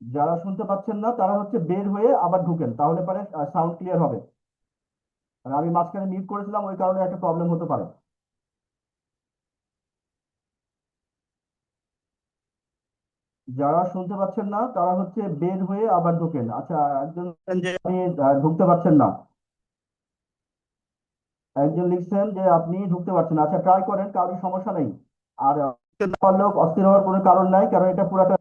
যারা শুনতে পাচ্ছেন না তারা হচ্ছে বের হয়ে আবার ঢুকেন, তাহলে পরে সাউন্ড ক্লিয়ার হবে। আর আমি মাঝখানে মিউট করেছিলাম, ওই কারণে একটা প্রবলেম হতে পারে। যারা শুনতে পাচ্ছেন না তারা হচ্ছে বের হয়ে আবার ঢুকেন। আচ্ছা, একজন লিখছেন যে আপনি ঢুকতে পারছেন না। একজন লিখছেন যে আপনি ঢুকতে পারছেন না। আচ্ছা, ট্রাই করেন, কারোর সমস্যা নেই। আর না পারলেও অস্থির হওয়ার কোনো কারণ নাই, কারণ এটা পুরাটা।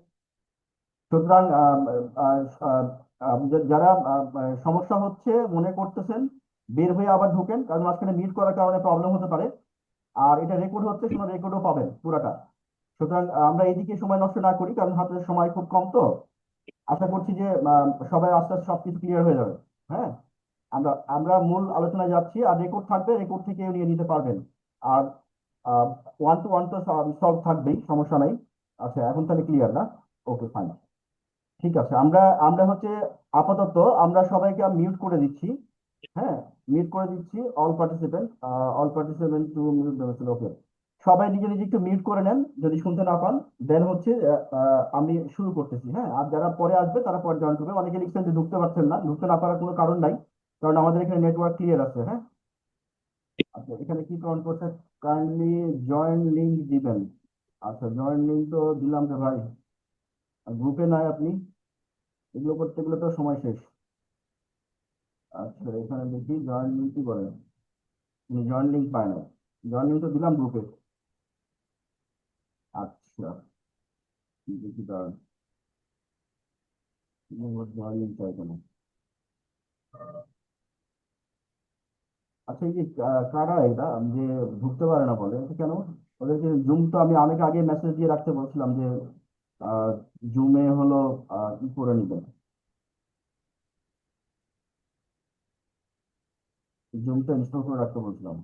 সুতরাং আহ, আহ, যারা সমস্যা হচ্ছে মনে করতেছেন, বের হয়ে আবার ঢুকেন, কারণ মাঝখানে মিট করার কারণে প্রবলেম হতে পারে। আর এটা রেকর্ড হচ্ছে, সময় রেকর্ডও পাবেন পুরাটা। সুতরাং আমরা এইদিকে সময় নষ্ট না করি, কারণ হাতে সময় খুব কম তো। আশা করছি যে সবাই আস্তে আস্তে সবকিছু ক্লিয়ার হয়ে যাবে। হ্যাঁ, আমরা আমরা মূল আলোচনায় যাচ্ছি। আর রেকর্ড থাকবে, রেকর্ড থেকে নিয়ে নিতে পারবেন। আর ওয়ান টু ওয়ান তো সলভ থাকবেই, সমস্যা নাই। আচ্ছা, এখন তাহলে ক্লিয়ার না? ওকে, ফাইন। ঠিক আছে, আমরা আমরা হচ্ছে আপাতত আমরা সবাইকে মিউট করে দিচ্ছি। হ্যাঁ, মিউট করে দিচ্ছি all participant. All participant two mute দেওয়া, ওকে। সবাই নিজে নিজে একটু মিউট করে নেন যদি শুনতে না পান। দেন হচ্ছে আমি শুরু করতেছি। হ্যাঁ, আর যারা পরে আসবে তারা পরে জয়েন করবে। অনেকে লিখছেন যে ঢুকতে পারছেন না, ঢুকতে না পারার কোনো কারণ নাই, কারণ আমাদের এখানে নেটওয়ার্ক ক্লিয়ার আছে। হ্যাঁ, আচ্ছা, এখানে কি কাউন্ট করছে? কাইন্ডলি জয়েন লিঙ্ক দিবেন। আচ্ছা, জয়েন লিঙ্ক তো দিলাম রে ভাই, গ্রুপে নাই আপনি। এগুলো করতে গেলে তো সময় শেষ। আচ্ছা, এখানে দেখি জয়েন লিঙ্ক কি বলে। জয়েন লিঙ্ক পায় না। জয়েন লিঙ্ক তো দিলাম গ্রুপে। আচ্ছা, দেখি তার জয়েন লিঙ্ক চাই কেন। আচ্ছা, এই যে কারা এটা যে ঢুকতে পারে না বলে, এটা কেন? ওদেরকে জুম তো আমি অনেক আগে মেসেজ দিয়ে রাখতে বলছিলাম যে জুমে হলো ই করে নিবেন। জুমটা ইনস্টল করে রাখতে বলছিলাম।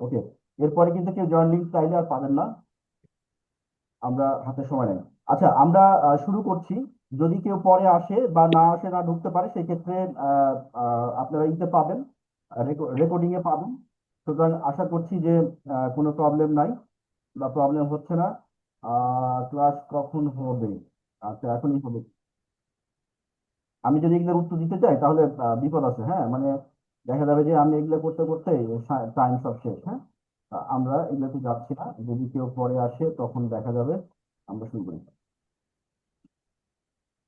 ওকে। এরপরে কিন্তু কেউ জয়েন লিঙ্ক চাইলে আর পাবেন না, আমরা হাতে সময় নেই। আচ্ছা, আমরা শুরু করছি। যদি কেউ পরে আসে বা না আসে, না ঢুকতে পারে, সেক্ষেত্রে আপনারা ইতে পাবেন, রেকর্ডিং এ পাবেন। সুতরাং আশা করছি যে কোনো প্রবলেম নাই বা প্রবলেম হচ্ছে না। ক্লাস কখন হবে? আচ্ছা, এখনই হবে। আমি যদি এগুলোর উত্তর দিতে চাই তাহলে বিপদ আছে। হ্যাঁ, মানে দেখা যাবে যে আমি এগুলো করতে করতে টাইম সব শেষ। হ্যাঁ, আমরা এগুলোতে যাচ্ছি না। যদি কেউ পরে আসে তখন দেখা যাবে। আমরা শুরু করি,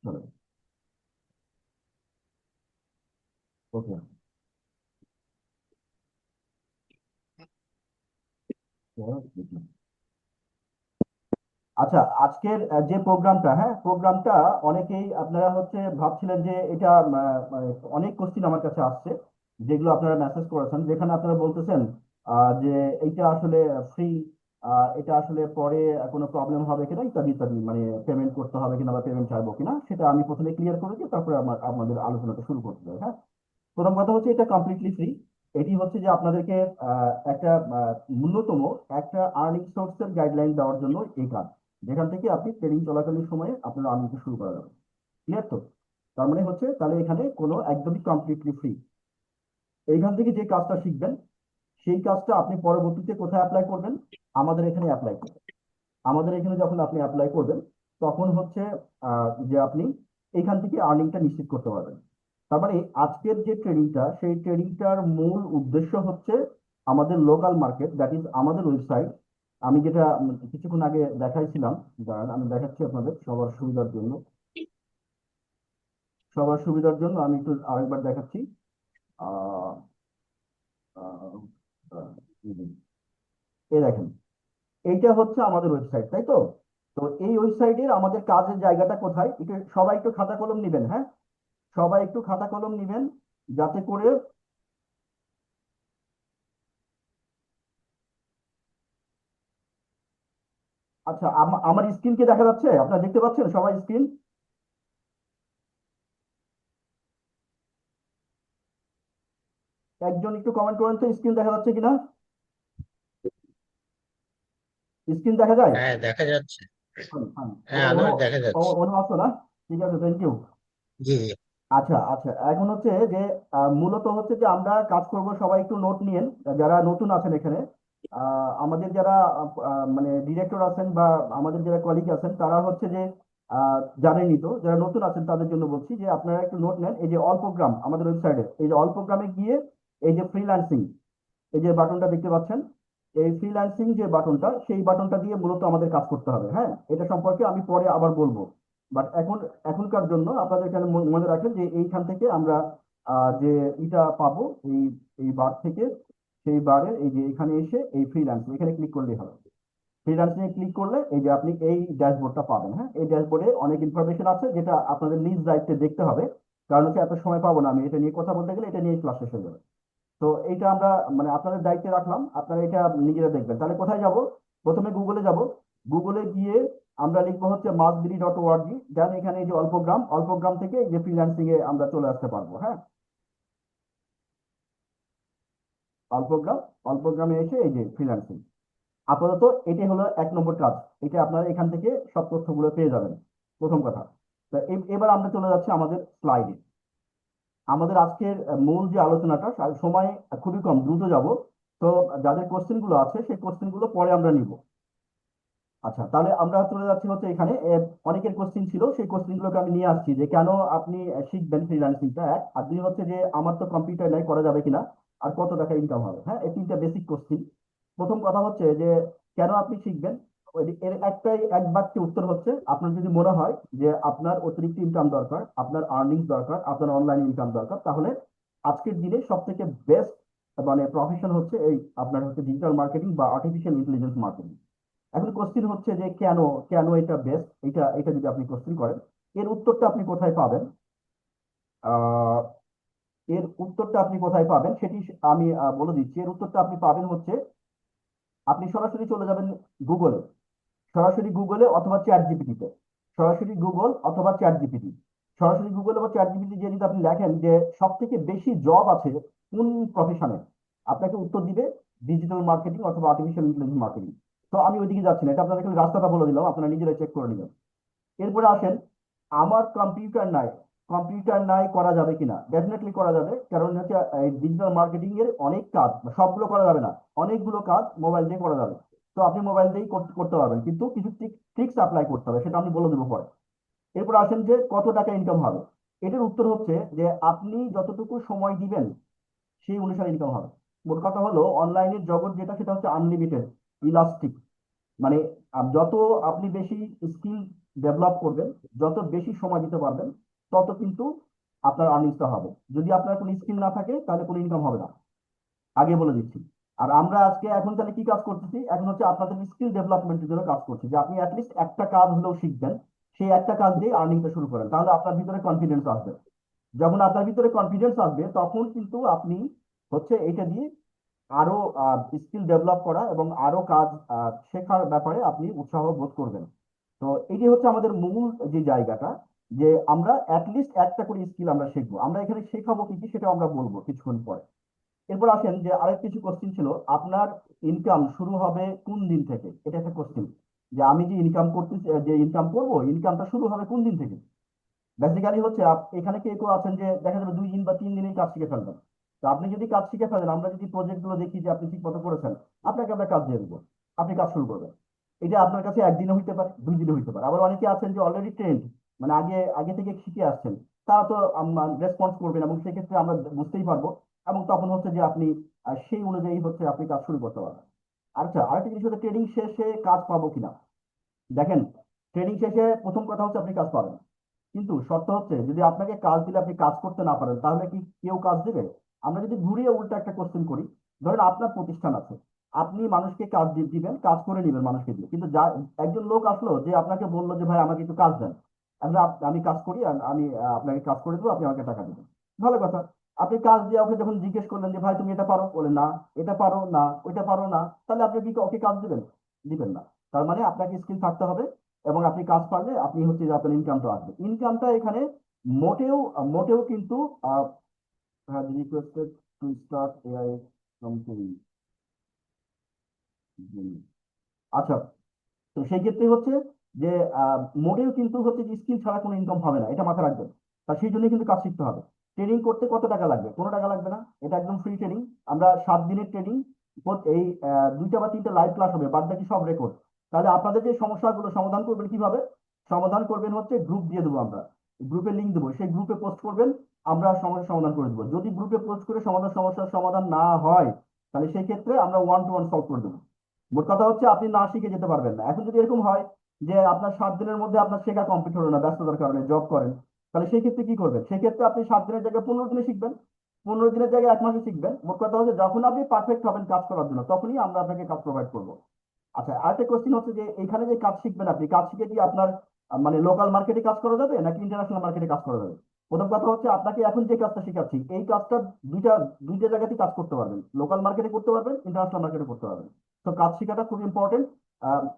চলো। ওকে। আচ্ছা, আজকের যে প্রোগ্রামটা, হ্যাঁ প্রোগ্রামটা অনেকেই আপনারা হচ্ছে ভাবছিলেন যে এটা মানে অনেক কোশ্চিন আমার কাছে আসছে, যেগুলো আপনারা মেসেজ করেছেন, যেখানে আপনারা বলতেছেন যে এইটা আসলে ফ্রি, এটা আসলে পরে কোনো প্রবলেম হবে কিনা, ইত্যাদি ইত্যাদি, মানে পেমেন্ট করতে হবে কিনা বা পেমেন্ট চাইবো কিনা, সেটা আমি প্রথমে ক্লিয়ার করে দিই, তারপরে আমাদের আলোচনাটা শুরু করতে হবে। হ্যাঁ, প্রথম কথা হচ্ছে এটা কমপ্লিটলি ফ্রি। এটি হচ্ছে যে আপনাদেরকে একটা ন্যূনতম একটা আর্নিং সোর্সের গাইডলাইন দেওয়ার জন্য এই কাজ, যেখান থেকে আপনি ট্রেনিং চলাকালীন সময়ে আপনার আর্নিং শুরু করা যাবে। ক্লিয়ার তো? তার মানে হচ্ছে তাহলে এখানে কোনো একদমই কমপ্লিটলি ফ্রি। এইখান থেকে যে কাজটা শিখবেন, সেই কাজটা আপনি পরবর্তীতে কোথায় অ্যাপ্লাই করবেন? আমাদের এখানে অ্যাপ্লাই করবেন। আমাদের এখানে যখন আপনি অ্যাপ্লাই করবেন, তখন হচ্ছে যে আপনি এখান থেকে আর্নিংটা নিশ্চিত করতে পারবেন। তার মানে আজকের যে ট্রেনিংটা, সেই ট্রেনিংটার মূল উদ্দেশ্য হচ্ছে আমাদের লোকাল মার্কেট, দ্যাট ইজ আমাদের ওয়েবসাইট। আমি যেটা কিছুক্ষণ আগে দেখাইছিলাম, দাঁড়ান আমি দেখাচ্ছি আপনাদের সবার সুবিধার জন্য। সবার সুবিধার জন্য আমি একটু আরেকবার দেখাচ্ছি। আহ আহ, আহ, এই দেখেন, এইটা হচ্ছে আমাদের ওয়েবসাইট, তাই তো? তো এই ওয়েবসাইটের আমাদের কাজের জায়গাটা কোথায়, একটু সবাই একটু খাতা কলম নিবেন। হ্যাঁ, সবাই একটু খাতা কলম নিবেন, যাতে করে। আচ্ছা, আমার স্ক্রিন কি দেখা যাচ্ছে? আপনারা দেখতে পাচ্ছেন সবাই স্ক্রিন? একজন একটু কমেন্ট করেন তো, স্ক্রিন দেখা যাচ্ছে কিনা? স্ক্রিন দেখা যায়? হ্যাঁ, দেখা যাচ্ছে। হ্যাঁ, হ্যাঁ। হ্যাঁ, আলোয় দেখা যাচ্ছে। অনু আছো না? ঠিক আছে, থ্যাংক ইউ। জি, জি। আচ্ছা আচ্ছা, এখন হচ্ছে যে মূলত হচ্ছে যে আমরা কাজ করব, সবাই একটু নোট নিয়েন যারা নতুন আছেন এখানে। আমাদের যারা মানে ডিরেক্টর আছেন বা আমাদের যারা কলিগ আছেন, তারা হচ্ছে যে জানেনই তো, যারা নতুন আছেন তাদের জন্য বলছি যে আপনারা একটু নোট নেন। এই যে অল প্রোগ্রাম আমাদের ওয়েবসাইটে, এই যে অল প্রোগ্রামে গিয়ে এই যে ফ্রিল্যান্সিং, এই যে বাটনটা দেখতে পাচ্ছেন, এই ফ্রিল্যান্সিং যে বাটনটা, সেই বাটনটা দিয়ে মূলত আমাদের কাজ করতে হবে। হ্যাঁ, এটা সম্পর্কে আমি পরে আবার বলবো। বাট এখনকার জন্য আপনাদের এখানে মনে রাখেন যে এইখান থেকে আমরা যে এটা পাবো, এই এই বার থেকে, সেই বারের এই যে এখানে এসে এই ফ্রিল্যান্সিং এখানে ক্লিক করলেই হবে। ফ্রিল্যান্সিং এ ক্লিক করলে এই যে আপনি এই ড্যাশবোর্ডটা পাবেন। হ্যাঁ, এই ড্যাশবোর্ডে অনেক ইনফরমেশন আছে যেটা আপনাদের নিজ দায়িত্বে দেখতে হবে, কারণ হচ্ছে এত সময় পাবো না আমি এটা নিয়ে কথা বলতে গেলে, এটা নিয়ে ক্লাস শেষ হয়ে যাবে। তো এইটা আমরা মানে আপনাদের দায়িত্বে রাখলাম, আপনারা এটা নিজেরা দেখবেন। তাহলে কোথায় যাব? প্রথমে গুগলে যাব। গুগলে গিয়ে আমরা লিখবো হচ্ছে মাসবিডি.org, দেন এখানে এই যে অল্পগ্রাম, অল্পগ্রাম থেকে এই যে ফ্রিল্যান্সিং এ আমরা চলে আসতে পারবো। হ্যাঁ, অল্পগ্রাম, অল্পগ্রামে এসে এই যে ফ্রিল্যান্সিং, আপাতত এটাই হলো 1 নম্বর কাজ। এটা আপনারা এখান থেকে সব তথ্যগুলো পেয়ে যাবেন, প্রথম কথা। তো এবার আমরা চলে যাচ্ছি আমাদের স্লাইডে। আমাদের আজকের মূল যে আলোচনাটা, সময় খুবই কম, দ্রুত যাব। তো যাদের কোশ্চেন গুলো আছে সেই কোশ্চেন গুলো পরে আমরা নিব। আচ্ছা, তাহলে আমরা চলে যাচ্ছি হচ্ছে এখানে অনেকের কোশ্চেন ছিল, সেই কোশ্চেন গুলোকে আমি নিয়ে আসছি যে কেন আপনি শিখবেন ফ্রিল্যান্সিংটা, এক। আর দুই হচ্ছে যে আমার তো কম্পিউটার নাই, করা যাবে কিনা, আর কত টাকা ইনকাম হবে। হ্যাঁ, এই তিনটা বেসিক কোশ্চেন। প্রথম কথা হচ্ছে যে কেন আপনি শিখবেন, এর একটাই এক বাক্যে উত্তর হচ্ছে, আপনার যদি মনে হয় যে আপনার অতিরিক্ত ইনকাম দরকার, আপনার আর্নিংস দরকার, আপনার অনলাইন ইনকাম দরকার, তাহলে আজকের দিনে সব থেকে বেস্ট মানে প্রফেশন হচ্ছে এই আপনার হচ্ছে ডিজিটাল মার্কেটিং বা আর্টিফিশিয়াল ইন্টেলিজেন্স মার্কেটিং। এখন কোশ্চিন হচ্ছে যে কেন, কেন এটা বেস্ট, এটা এটা যদি আপনি কোশ্চিন করেন, এর উত্তরটা আপনি কোথায় পাবেন? আহ এর উত্তরটা আপনি কোথায় পাবেন সেটি আমি বলে দিচ্ছি। এর উত্তরটা আপনি পাবেন হচ্ছে, আপনি সরাসরি চলে যাবেন গুগলে, সরাসরি গুগলে অথবা চ্যাট জিপিটিতে। সরাসরি গুগল অথবা চ্যাট জিপিটি, সরাসরি গুগল বা চ্যাট জিপিটি দিয়ে যদি আপনি লেখেন যে সব থেকে বেশি জব আছে কোন প্রফেশনে, আপনাকে উত্তর দিবে ডিজিটাল মার্কেটিং অথবা আর্টিফিশিয়াল ইন্টেলিজেন্স মার্কেটিং। তো আমি ওইদিকে যাচ্ছি না, এটা আপনাদের খালি রাস্তাটা বলে দিলাম, আপনারা নিজেরাই চেক করে নেবেন। এরপরে আসেন, আমার কম্পিউটার নাই, কম্পিউটার নাই করা যাবে কিনা? ডেফিনেটলি করা যাবে, কারণ হচ্ছে এই ডিজিটাল মার্কেটিং এর অনেক কাজ, সবগুলো করা যাবে না, অনেকগুলো কাজ মোবাইল দিয়ে করা যাবে। তো আপনি মোবাইল দিয়েই করতে পারবেন, কিন্তু কিছু ট্রিক্স অ্যাপ্লাই করতে হবে, সেটা আমি বলে দেবো পরে। এরপর আসেন যে কত টাকা ইনকাম হবে। এটার উত্তর হচ্ছে যে আপনি যতটুকু সময় দিবেন সেই অনুসারে ইনকাম হবে। মোট কথা হলো অনলাইনের জগৎ যেটা, সেটা হচ্ছে আনলিমিটেড, ইলাস্টিক। মানে যত আপনি বেশি স্কিল ডেভেলপ করবেন, যত বেশি সময় দিতে পারবেন, তত কিন্তু আপনার আর্নিংসটা হবে। যদি আপনার কোনো স্কিল না থাকে তাহলে কোনো ইনকাম হবে না, আগে বলে দিচ্ছি। আর আমরা আজকে এখন তাহলে কি কাজ করতেছি, এখন হচ্ছে আপনাদের স্কিল ডেভেলপমেন্টের জন্য কাজ করছি, যে আপনি অ্যাটলিস্ট একটা কাজ হলেও শিখবেন, সেই একটা কাজ দিয়ে আর্নিংটা শুরু করেন, তাহলে আপনার ভিতরে কনফিডেন্স আসবে। যখন আপনার ভিতরে কনফিডেন্স আসবে তখন কিন্তু আপনি হচ্ছে এটা দিয়ে আরো স্কিল ডেভেলপ করা এবং আরো কাজ শেখার ব্যাপারে আপনি উৎসাহ বোধ করবেন। তো এটি হচ্ছে আমাদের মূল যে জায়গাটা, যে আমরা অ্যাটলিস্ট একটা করে স্কিল আমরা শিখবো। আমরা এখানে শেখাবো কি কি সেটা আমরা বলবো কিছুক্ষণ পরে। এরপর আসেন যে আরেক কিছু কোশ্চিন ছিল, আপনার ইনকাম শুরু হবে কোন দিন থেকে, এটা একটা কোশ্চিন। যে আমি যে ইনকাম করতেছি, যে ইনকাম করবো, ইনকামটা শুরু হবে কোন দিন থেকে? বেসিক্যালি হচ্ছে এখানে কেউ কেউ আছেন যে দেখা যাবে 2 দিন বা 3 দিনেই কাজ শিখে ফেলবেন। তো আপনি যদি কাজ শিখে ফেলেন, আমরা যদি প্রজেক্ট গুলো দেখি যে আপনি ঠিক মতো করেছেন, আপনাকে আমরা কাজ দিয়ে দেবো, আপনি কাজ শুরু করবেন। এটা আপনার কাছে একদিনে হইতে পারে, 2 দিনে হইতে পারে। আবার অনেকে আছেন যে অলরেডি ট্রেন্ড, মানে আগে আগে থেকে শিখে আসছেন, তারা তো রেসপন্স করবেন, এবং সেক্ষেত্রে আমরা বুঝতেই পারবো, এবং তখন হচ্ছে যে আপনি সেই অনুযায়ী হচ্ছে আপনি কাজ শুরু করতে পারবেন। আচ্ছা, আরেকটা জিনিস হচ্ছে ট্রেনিং শেষে কাজ পাবো কিনা। দেখেন, ট্রেনিং শেষে প্রথম কথা হচ্ছে আপনি কাজ পাবেন, কিন্তু শর্ত হচ্ছে যদি আপনাকে কাজ দিলে আপনি কাজ করতে না পারেন, তাহলে কি কেউ কাজ দেবে? আমরা যদি ঘুরিয়ে উল্টা একটা কোশ্চেন করি, ধরেন আপনার প্রতিষ্ঠান আছে, আপনি মানুষকে কাজ দিবেন, কাজ করে নেবেন মানুষকে দিয়ে, কিন্তু যা একজন লোক আসলো যে আপনাকে বললো যে ভাই আমাকে একটু কাজ দেন, আমি কাজ করি আর আমি আপনাকে কাজ করে দেবো, আপনি আমাকে টাকা দেবেন। ভালো কথা। আপনি কাজ দিয়ে ওকে যখন জিজ্ঞেস করলেন যে ভাই তুমি এটা পারো, বলে না। এটা পারো না, ওইটা পারো না, তাহলে আপনি কি ওকে কাজ দিবেন? দিবেন না। তার মানে আপনাকে স্কিল থাকতে হবে, এবং আপনি কাজ পারলে আপনি হচ্ছে যে আপনার ইনকামটা আসবে। ইনকামটা এখানে মোটেও মোটেও কিন্তু requested to start AI company. আচ্ছা, তো সেই ক্ষেত্রে হচ্ছে যে মোটেও কিন্তু হচ্ছে যে স্কিল ছাড়া কোনো ইনকাম হবে না, এটা মাথায় রাখবেন। তা সেই জন্য কিন্তু কাজ শিখতে হবে। ট্রেনিং করতে কত টাকা লাগবে? কোনো টাকা লাগবে না, এটা একদম ফ্রি ট্রেনিং। আমরা 7 দিনের ট্রেনিং, এই 2টা বা 3টা লাইভ ক্লাস হবে, বাদ বাকি সব রেকর্ড। তাহলে আপনাদের যে সমস্যাগুলো সমাধান করবেন কিভাবে? সমাধান করবেন হচ্ছে গ্রুপ দিয়ে দেবো আমরা, গ্রুপে লিঙ্ক দেবো, সেই গ্রুপে পোস্ট করবেন, আমরা সমস্যার সমাধান করে দেবো। যদি গ্রুপে পোস্ট করে সমস্যার সমাধান না হয়, তাহলে সেই ক্ষেত্রে আমরা ওয়ান টু ওয়ান সলভ করে দেবো। মোট কথা হচ্ছে আপনি না শিখে যেতে পারবেন না। এখন যদি এরকম হয় যে আপনার 7 দিনের মধ্যে আপনার শেখা কমপ্লিট হলো না, ব্যস্ততার কারণে জব করেন, তাহলে সেই ক্ষেত্রে কি করবেন? সেই ক্ষেত্রে আপনি 7 দিনের জায়গায় 15 দিনে শিখবেন, 15 দিনের জায়গায় 1 মাসে শিখবেন। মোট কথা হচ্ছে যখন আপনি পারফেক্ট হবেন কাজ করার জন্য, তখনই আমরা আপনাকে কাজ প্রোভাইড করবো। আচ্ছা, আরেকটা কোশ্চেন হচ্ছে যে এখানে যে কাজ শিখবেন আপনি, কাজ শিখে কি আপনার মানে লোকাল মার্কেটে কাজ করা যাবে নাকি ইন্টারন্যাশনাল মার্কেটে কাজ করা যাবে? প্রথম কথা হচ্ছে আপনাকে এখন যে কাজটা শেখাচ্ছি, এই কাজটা দুইটা দুইটা জায়গাতেই কাজ করতে পারবেন, লোকাল মার্কেটে করতে পারবেন, ইন্টারন্যাশনাল মার্কেটে করতে পারবেন। তো কাজ শেখাটা খুব ইম্পর্টেন্ট।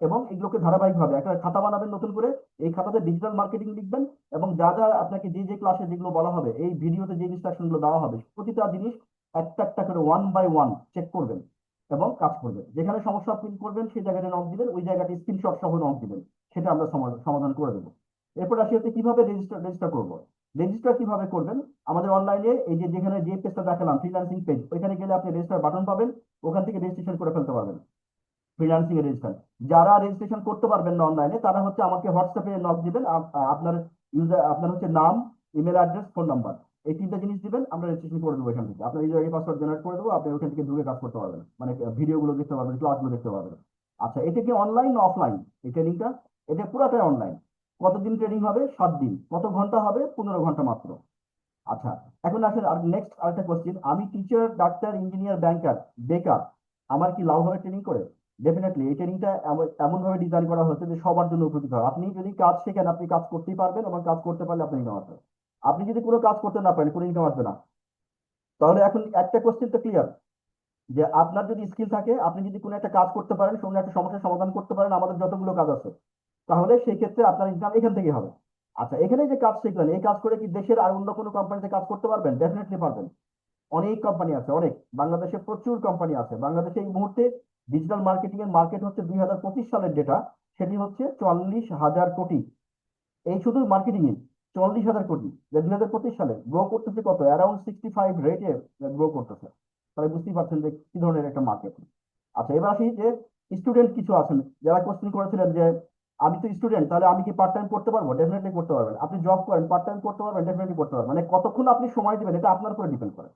এবং এগুলোকে ধারাবাহিকভাবে একটা খাতা বানাবেন নতুন করে, এই খাতাতে ডিজিটাল মার্কেটিং লিখবেন, এবং যা যা আপনাকে যে যে ক্লাসে যেগুলো বলা হবে, এই ভিডিওতে যে ইনস্ট্রাকশন গুলো দেওয়া হবে, প্রতিটা জিনিস একটা একটা করে ওয়ান বাই ওয়ান চেক করবেন এবং কাজ করবেন। যেখানে সমস্যা ফিল করবেন সেই জায়গাটা নক দিবেন, ওই জায়গাটি স্ক্রিনশট সহ নক দিবেন, সেটা আমরা সমাধান করে দেবো। এরপর আসি হচ্ছে কিভাবে রেজিস্টার করবো। রেজিস্টার কিভাবে করবেন? আমাদের অনলাইনে এই যে যেখানে যে পেজটা দেখালাম ফ্রিল্যান্সিং পেজ, ওইখানে গেলে আপনি রেজিস্টার বাটন পাবেন, ওখান থেকে রেজিস্ট্রেশন করে ফেলতে পারবেন। ফ্রিল্যান্সিং এর রেজিস্ট্রেশন যারা রেজিস্ট্রেশন করতে পারবেন না অনলাইনে, তারা হচ্ছে আমাকে হোয়াটসঅ্যাপে নক দিবেন। আপনার আপনার হচ্ছে নাম, ইমেল অ্যাড্রেস, ফোন নাম্বার, এই 3টা জিনিস দিবেন, আমরা রেজিস্ট্রেশন করে দেবো। এখান থেকে আপনার ইউজার আইডি পাসওয়ার্ড জেনারেট করে দেবো, আপনি ওখান থেকে ঢুকে কাজ করতে পারবেন, মানে ভিডিও গুলো দেখতে পারবেন, ক্লাসগুলো দেখতে পারবেন। আচ্ছা, এটা কি অনলাইন না অফলাইন এই ট্রেনিংটা? এটা পুরাটাই অনলাইন। কতদিন ট্রেনিং হবে? 7 দিন। কত ঘন্টা হবে? 15 ঘন্টা মাত্র। আচ্ছা, এখন আসেন আর নেক্সট আরেকটা কোশ্চেন, আমি টিচার, ডাক্তার, ইঞ্জিনিয়ার, ব্যাংকার, বেকার, আমার কি লাভ হবে ট্রেনিং করে? ডেফিনেটলি এই ট্রেনিংটা এমন ভাবে ডিজাইন করা হয়েছে যে সবার জন্য উপকৃত হয়। আপনি যদি কাজ শেখেন, আপনি কাজ করতেই পারবেন, এবং কাজ করতে পারলে আপনি ইনকাম আসবে। আপনি যদি কোনো কাজ করতে না পারেন, কোনো ইনকাম আসবে না। তাহলে এখন একটা কোশ্চেন তো ক্লিয়ার, যে আপনার যদি স্কিল থাকে, আপনি যদি কোনো একটা কাজ করতে পারেন, কোনো একটা সমস্যার সমাধান করতে পারেন, আমাদের যতগুলো কাজ আছে, তাহলে সেই ক্ষেত্রে আপনার ইনকাম এখান থেকে হবে। আচ্ছা, এখানে যে কাজ শিখলেন, এই কাজ করে কি দেশের আর অন্য কোনো কোম্পানিতে কাজ করতে পারবেন? ডেফিনেটলি পারবেন। অনেক কোম্পানি আছে, অনেক, বাংলাদেশে প্রচুর কোম্পানি আছে। বাংলাদেশে এই মুহূর্তে ডিজিটাল মার্কেটিং এর মার্কেট হচ্ছে 2025 সালের ডেটা, সেটি হচ্ছে 44,000 কোটি। এই শুধু মার্কেটিং এ 44,000 কোটি, 2025 সালে গ্রো করতেছে কত? অ্যারাউন্ড 65 রেটে গ্রো করতেছে। তাহলে বুঝতেই পারছেন যে কি ধরনের একটা মার্কেট। আচ্ছা, এবার আসি যে স্টুডেন্ট কিছু আছেন যারা কোশ্চেন করেছিলেন যে আমি তো স্টুডেন্ট, তাহলে আমি কি পার্ট টাইম করতে পারবো? ডেফিনেটলি করতে পারবেন। আপনি জব করেন, পার্ট টাইম করতে পারবেন? ডেফিনেটলি করতে পারবেন। মানে কতক্ষণ আপনি সময় দিবেন এটা আপনার উপরে ডিপেন্ড করে।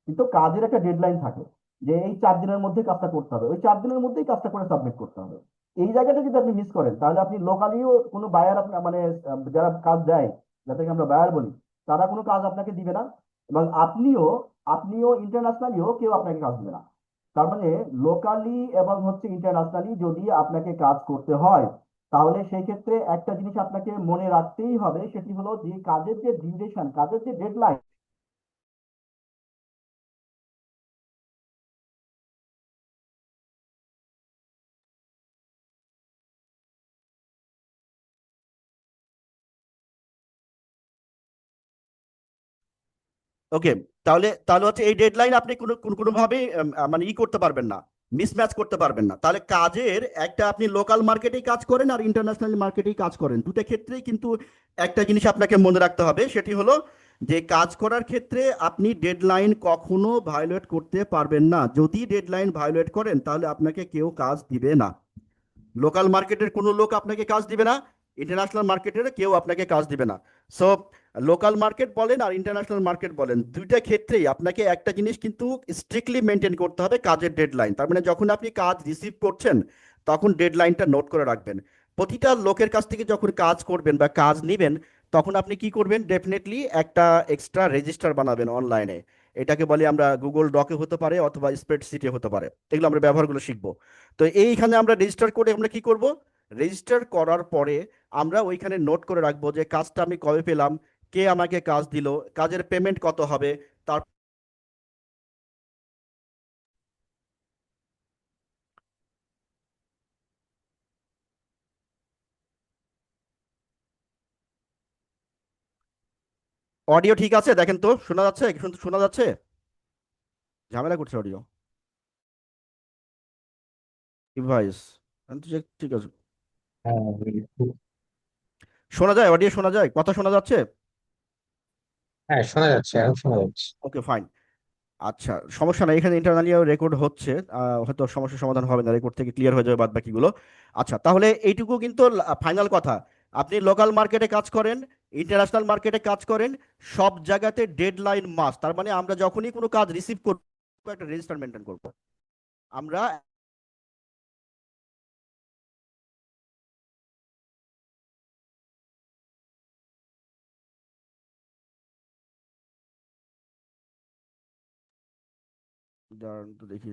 কিন্তু কাজের একটা ডেডলাইন থাকে, যে এই 4 দিনের মধ্যে কাজটা করতে হবে, ওই 4 দিনের মধ্যেই কাজটা করে সাবমিট করতে হবে। এই জায়গাটা যদি আপনি মিস করেন, তাহলে আপনি লোকালিও কোনো বায়ার আপনার মানে যারা কাজ দেয়, যাদেরকে আমরা বায়ার বলি, তারা কোনো কাজ আপনাকে দিবে না, এবং আপনিও আপনিও ইন্টারন্যাশনালিও কেউ আপনাকে কাজ দিবে না। তার মানে লোকালি এবং হচ্ছে ইন্টারন্যাশনালি যদি আপনাকে কাজ করতে হয়, তাহলে সেই ক্ষেত্রে একটা জিনিস আপনাকে মনে রাখতেই হবে, সেটি হলো যে কাজের যে ডিউরেশন, কাজের যে ডেডলাইন। ওকে, তাহলে তাহলে হচ্ছে এই ডেডলাইন আপনি কোনোভাবে মানে করতে পারবেন না, মিসম্যাচ করতে পারবেন না। তাহলে কাজের একটা, আপনি লোকাল মার্কেটেই কাজ করেন আর ইন্টারন্যাশনাল মার্কেটেই কাজ করেন, দুটো ক্ষেত্রেই কিন্তু একটা জিনিস আপনাকে মনে রাখতে হবে, সেটি হলো যে কাজ করার ক্ষেত্রে আপনি ডেডলাইন কখনো ভায়োলেট করতে পারবেন না। যদি ডেডলাইন ভায়োলেট করেন, তাহলে আপনাকে কেউ কাজ দিবে না। লোকাল মার্কেটের কোনো লোক আপনাকে কাজ দিবে না, ইন্টারন্যাশনাল মার্কেটের কেউ আপনাকে কাজ দিবে না। সো লোকাল মার্কেট বলেন আর ইন্টারন্যাশনাল মার্কেট বলেন, দুইটা ক্ষেত্রেই আপনাকে একটা জিনিস কিন্তু স্ট্রিক্টলি মেনটেন করতে হবে, কাজের ডেডলাইন। তার মানে যখন আপনি কাজ রিসিভ করছেন, তখন ডেডলাইনটা নোট করে রাখবেন। প্রতিটা লোকের কাছ থেকে যখন কাজ করবেন বা কাজ নেবেন, তখন আপনি কি করবেন? ডেফিনেটলি একটা এক্সট্রা রেজিস্টার বানাবেন অনলাইনে। এটাকে বলি আমরা গুগল ডকে হতে পারে অথবা স্প্রেডশিটে হতে পারে, এগুলো আমরা ব্যবহারগুলো শিখবো। তো এইখানে আমরা রেজিস্টার করে আমরা কি করব? রেজিস্টার করার পরে আমরা ওইখানে নোট করে রাখবো যে কাজটা আমি কবে পেলাম, কে আমাকে কাজ দিল, কাজের পেমেন্ট কত হবে। তার অডিও ঠিক আছে? দেখেন তো, শোনা যাচ্ছে? শোনা যাচ্ছে? ঝামেলা করছে অডিও, ডিভাইস। ঠিক আছে, হ্যাঁ, শোনা যায়? অডিও শোনা যায়? কথা শোনা যাচ্ছে? হ্যাঁ, শোনা যাচ্ছে, এখন শোনা যাচ্ছে। ওকে, ফাইন। আচ্ছা, সমস্যা নাই, এখানে ইন্টারনালিও রেকর্ড হচ্ছে, হয়তো সমস্যার সমাধান হবে না, রেকর্ড থেকে ক্লিয়ার হয়ে যাবে বাদ বাকিগুলো। আচ্ছা, তাহলে এইটুকু কিন্তু ফাইনাল কথা, আপনি লোকাল মার্কেটে কাজ করেন, ইন্টারন্যাশনাল মার্কেটে কাজ করেন, সব জায়গাতে ডেডলাইন মাস্ট। তার মানে আমরা যখনই কোনো কাজ রিসিভ করবো একটা রেজিস্টার মেনটেন করবো আমরা। দাঁড়ান তো দেখি।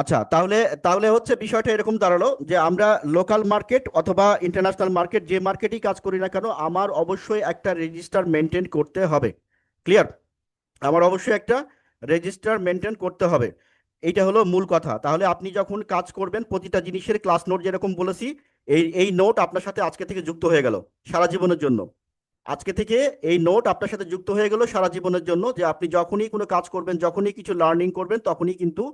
আচ্ছা, তাহলে তাহলে হচ্ছে বিষয়টা এরকম দাঁড়ালো যে আমরা লোকাল মার্কেট অথবা ইন্টারন্যাশনাল মার্কেট যে মার্কেটেই কাজ করি না কেন, আমার অবশ্যই একটা রেজিস্টার মেনটেন করতে হবে। ক্লিয়ার? আমার অবশ্যই একটা রেজিস্টার মেনটেন করতে হবে। এইটা হলো মূল কথা। তাহলে আপনি যখন কাজ করবেন প্রতিটা জিনিসের ক্লাস নোট যেরকম বলেছি, এই নোট আপনার সাথে আজকে থেকে যুক্ত হয়ে গেল সারা জীবনের জন্য। আজকে থেকে এই নোট আপনার সাথে যুক্ত হয়ে গেল সারা জীবনের জন্য, যে আপনি যখনই কোনো কাজ করবেন, যখনই কিছু লার্নিং করবেন, তখনই কিন্তু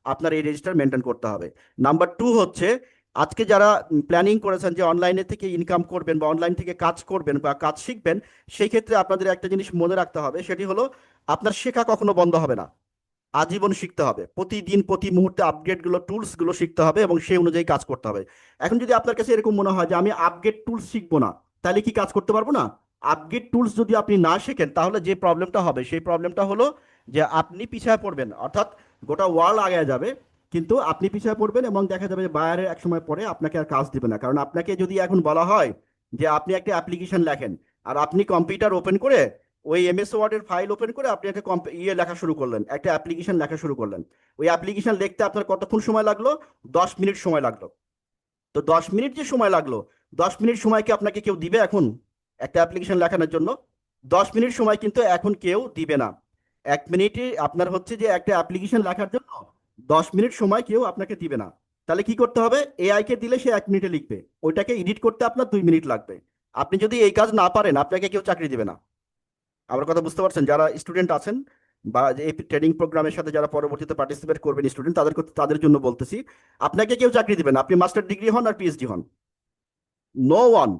আপনার এই রেজিস্টার মেনটেন করতে হবে। নাম্বার টু হচ্ছে, আজকে যারা প্ল্যানিং করেছেন যে অনলাইনে থেকে ইনকাম করবেন বা অনলাইন থেকে কাজ করবেন বা কাজ শিখবেন, সেই ক্ষেত্রে আপনাদের একটা জিনিস মনে রাখতে হবে, সেটি হলো আপনার শেখা কখনো বন্ধ হবে না। আজীবন শিখতে হবে, প্রতিদিন প্রতি মুহূর্তে আপগ্রেডগুলো টুলসগুলো শিখতে হবে এবং সেই অনুযায়ী কাজ করতে হবে। এখন যদি আপনার কাছে এরকম মনে হয় যে আমি আপগ্রেড টুলস শিখবো না, তাহলে কি কাজ করতে পারবো না? আপগ্রেড টুলস যদি আপনি না শেখেন, তাহলে যে প্রবলেমটা হবে সেই প্রবলেমটা হলো যে আপনি পিছিয়ে পড়বেন, অর্থাৎ গোটা ওয়ার্ল্ড আগে যাবে কিন্তু আপনি পিছিয়ে পড়বেন, এবং দেখা যাবে যে বায়ারের এক সময় পরে আপনাকে আর কাজ দিবে না। কারণ আপনাকে যদি এখন বলা হয় যে আপনি একটা অ্যাপ্লিকেশন লেখেন, আর আপনি কম্পিউটার ওপেন করে ওই এমএস ওয়ার্ডের ফাইল ওপেন করে আপনি একটা লেখা শুরু করলেন, একটা অ্যাপ্লিকেশন লেখা শুরু করলেন, ওই অ্যাপ্লিকেশন লিখতে আপনার কতক্ষণ সময় লাগলো? 10 মিনিট সময় লাগলো। তো 10 মিনিট যে সময় লাগলো, 10 মিনিট সময় কি আপনাকে কেউ দিবে এখন একটা অ্যাপ্লিকেশন লেখানোর জন্য? 10 মিনিট সময় কিন্তু এখন কেউ দিবে না। 1 মিনিটে আপনার হচ্ছে যে একটা অ্যাপ্লিকেশন লেখার জন্য 10 মিনিট সময় কেউ আপনাকে দিবে না। তাহলে কি করতে হবে? এআই কে দিলে সে 1 মিনিটে লিখবে, ওইটাকে এডিট করতে আপনার 2 মিনিট লাগবে। আপনি যদি এই কাজ না পারেন, আপনাকে কেউ চাকরি দিবে না। আমার কথা বুঝতে পারছেন? যারা স্টুডেন্ট আছেন বা এই ট্রেনিং প্রোগ্রামের সাথে যারা পরবর্তীতে পার্টিসিপেট করবেন স্টুডেন্ট, তাদের জন্য বলতেছি, আপনাকে কেউ চাকরি দিবে না, আপনি মাস্টার ডিগ্রি হন আর পিএইচডি হন। নো ওয়ান,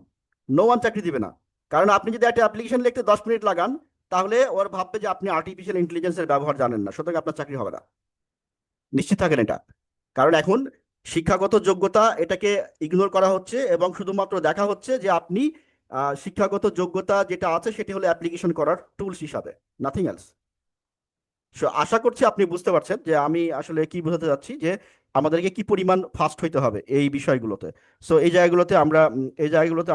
নো ওয়ান চাকরি দিবে না। কারণ আপনি যদি একটা অ্যাপ্লিকেশন লিখতে 10 মিনিট লাগান, তাহলে ওর ভাববে যে আপনি আর্টিফিশিয়াল ইন্টেলিজেন্সের ব্যবহার জানেন না, সুতরাং আপনার চাকরি হবে না। নিশ্চিত থাকেন এটা। কারণ এখন শিক্ষাগত যোগ্যতা এটাকে ইগনোর করা হচ্ছে এবং শুধুমাত্র দেখা হচ্ছে যে আপনি শিক্ষাগত যোগ্যতা যেটা আছে সেটি হলো অ্যাপ্লিকেশন করার টুলস হিসাবে, নাথিং এলস। সো আশা করছি আপনি বুঝতে পারছেন যে আমি আসলে কি বোঝাতে যাচ্ছি, যে আমাদেরকে কি পরিমাণ ফাস্ট হইতে হবে এই বিষয়গুলোতে। সো এই জায়গাগুলোতে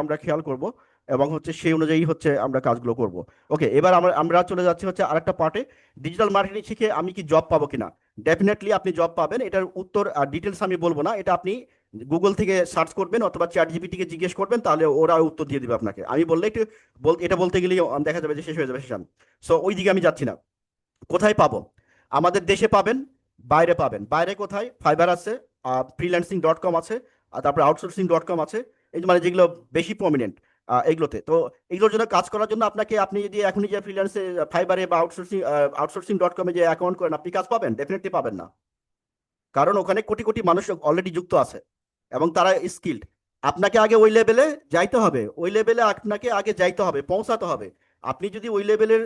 আমরা খেয়াল করব এবং হচ্ছে সেই অনুযায়ী হচ্ছে আমরা কাজগুলো করব। ওকে, এবার আমরা আমরা চলে যাচ্ছি হচ্ছে আরেকটা পার্টে, ডিজিটাল মার্কেটিং শিখে আমি কি জব পাবো কিনা। ডেফিনেটলি আপনি জব পাবেন, এটার উত্তর ডিটেলস আমি বলবো না, এটা আপনি গুগল থেকে সার্চ করবেন অথবা চ্যাট জিপিটিকে জিজ্ঞেস করবেন, তাহলে ওরা উত্তর দিয়ে দিবে আপনাকে। আমি বললে একটু এটা বলতে গেলেই দেখা যাবে যে শেষ হয়ে যাবে সেশন। সো ওই দিকে আমি যাচ্ছি না। কোথায় পাবো? আমাদের দেশে পাবেন, বাইরে পাবেন। বাইরে কোথায়? ফাইবার আছে, freelancing.com আছে, আর তারপরে outsourcing.com আছে, এই যে মানে যেগুলো বেশি প্রমিনেন্ট এগুলোতে। তো এগুলোর জন্য কাজ করার জন্য আপনি যদি এখনই যে ফ্রিল্যান্সে ফাইবারে বা আউটসোর্সিং.com-এ যে অ্যাকাউন্ট করেন, আপনি কাজ পাবেন? ডেফিনেটলি পাবেন না। কারণ ওখানে কোটি কোটি মানুষ অলরেডি যুক্ত আছে এবং তারা স্কিল্ড। আপনাকে আগে ওই লেভেলে যাইতে হবে, ওই লেভেলে আপনাকে আগে যাইতে হবে, পৌঁছাতে হবে। আপনি যদি ওই লেভেলের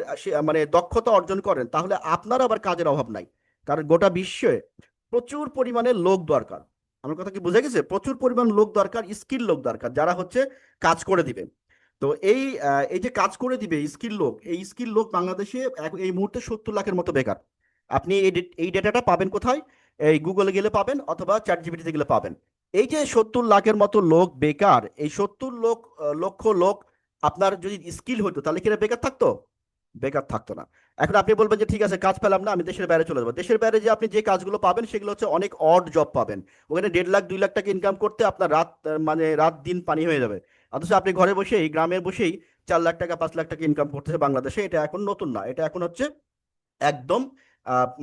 মানে দক্ষতা অর্জন করেন, তাহলে আপনার আবার কাজের অভাব নাই। কারণ গোটা বিশ্বে প্রচুর পরিমাণে লোক দরকার। আমার কথা কি বুঝে গেছে? প্রচুর পরিমাণ লোক দরকার, স্কিল লোক দরকার, যারা হচ্ছে কাজ করে দিবে। তো এই যে কাজ করে দিবে এই স্কিল লোক বাংলাদেশে এই মুহূর্তে 70 লাখের মতো বেকার। আপনি এই ডেটাটা পাবেন কোথায়? এই গুগলে গেলে পাবেন অথবা চ্যাট জিপিটিতে গেলে পাবেন। এই যে 70 লাখের মতো লোক বেকার, এই 70 লক্ষ লোক আপনার যদি স্কিল হতো, তাহলে কি এরা বেকার থাকতো? বেকার থাকতো না। এখন আপনি বলবেন যে ঠিক আছে, কাজ পেলাম না, আমি দেশের বাইরে চলে যাবো। দেশের বাইরে যে আপনি যে কাজগুলো পাবেন সেগুলো হচ্ছে অনেক অড জব পাবেন। ওখানে 1.5 লাখ 2 লাখ টাকা ইনকাম করতে আপনার মানে রাত দিন পানি হয়ে যাবে। অথচ আপনি ঘরে বসেই, গ্রামে বসেই 4 লাখ টাকা 5 লাখ টাকা ইনকাম করতেছে বাংলাদেশে। এটা এখন নতুন না, এটা এখন হচ্ছে একদম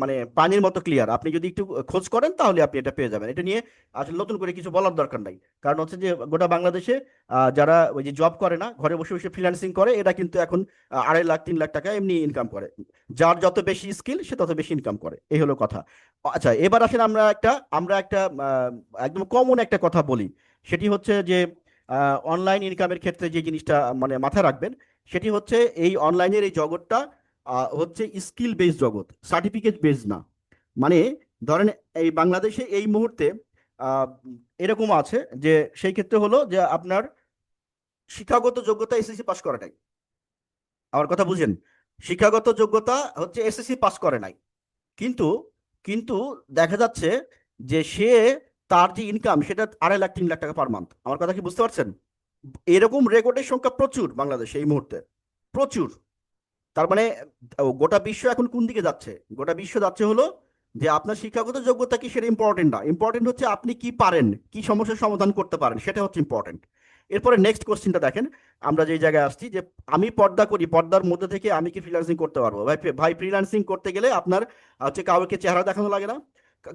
মানে পানির মতো ক্লিয়ার। আপনি যদি একটু খোঁজ করেন তাহলে আপনি এটা পেয়ে যাবেন। এটা নিয়ে আসলে নতুন করে কিছু বলার দরকার নাই। কারণ হচ্ছে যে গোটা বাংলাদেশে যারা ওই যে জব করে না, ঘরে বসে বসে ফ্রিল্যান্সিং করে, এরা কিন্তু এখন 2.5 লাখ 3 লাখ টাকা এমনি ইনকাম করে। যার যত বেশি স্কিল সে তত বেশি ইনকাম করে, এই হলো কথা। আচ্ছা, এবার আসেন আমরা একটা একদম কমন একটা কথা বলি। সেটি হচ্ছে যে অনলাইন ইনকামের ক্ষেত্রে যে জিনিসটা মানে মাথায় রাখবেন সেটি হচ্ছে এই অনলাইনের এই জগৎটা হচ্ছে স্কিল বেসড জগৎ, সার্টিফিকেট বেসড না। মানে ধরেন এই বাংলাদেশে এই মুহূর্তে আহ, এরকম আছে যে সেই ক্ষেত্রে হলো যে আপনার শিক্ষাগত যোগ্যতা এসএসসি পাস করে নাই। আমার কথা বুঝেন, শিক্ষাগত যোগ্যতা হচ্ছে এসএসসি পাস করে নাই, কিন্তু কিন্তু দেখা যাচ্ছে যে সে তার যে ইনকাম সেটা 2.5 লাখ 3 লাখ টাকা পার মান্থ। আমার কথা কি বুঝতে পারছেন? এরকম রেকর্ডের সংখ্যা প্রচুর বাংলাদেশে এই মুহূর্তে, প্রচুর। তার মানে গোটা বিশ্ব এখন কোন দিকে যাচ্ছে? গোটা বিশ্ব যাচ্ছে হলো যে আপনার শিক্ষাগত যোগ্যতা কি সেটা ইম্পর্টেন্ট না, ইম্পর্টেন্ট হচ্ছে আপনি কি পারেন, কি সমস্যার সমাধান করতে পারেন, সেটা হচ্ছে ইম্পর্টেন্ট। এরপরে নেক্সট কোশ্চেনটা দেখেন, আমরা যে জায়গায় আসছি যে আমি পর্দা করি, পর্দার মধ্যে থেকে আমি কি ফ্রিল্যান্সিং করতে পারবো? ভাই ভাই ফ্রিল্যান্সিং করতে গেলে আপনার হচ্ছে কাউকে চেহারা দেখানো লাগে না,